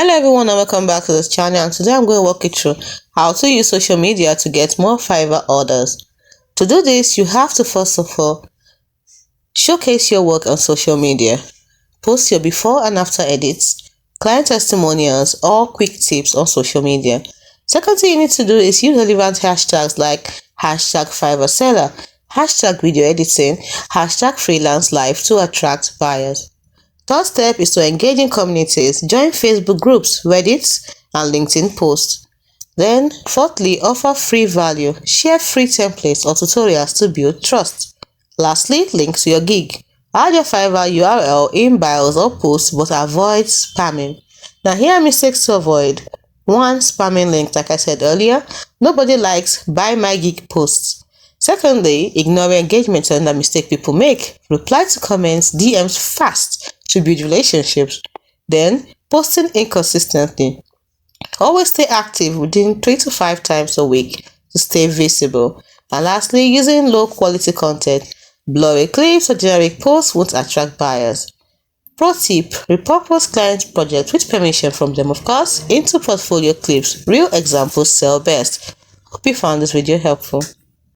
Hello everyone and welcome back to this channel, and today I'm going to walk you through how to use social media to get more Fiverr orders. To do this, you have to first of all showcase your work on social media. Post your before and after edits, client testimonials, or quick tips on social media. Second thing you need to do is use relevant hashtags like hashtag Fiverr seller, hashtag video editing, hashtag freelance life to attract buyers. Third step is to engage in communities. Join Facebook groups, Reddit, and LinkedIn posts. Then, fourthly, offer free value. Share free templates or tutorials to build trust. Lastly, link to your gig. Add your Fiverr URL in bios or posts, but avoid spamming. Now, here are mistakes to avoid. 1. Spamming links. Like I said earlier, nobody likes buy my gig posts. Secondly, ignore engagement, and the mistake people make. Reply to comments, DMs fast to build relationships. Then, posting inconsistently. Always stay active within 3 to 5 times a week to stay visible. And lastly, using low quality content. Blurry clips or generic posts won't attract buyers. Pro tip: repurpose client projects with permission from them, of course, into portfolio clips. Real examples sell best. Hope you found this video helpful.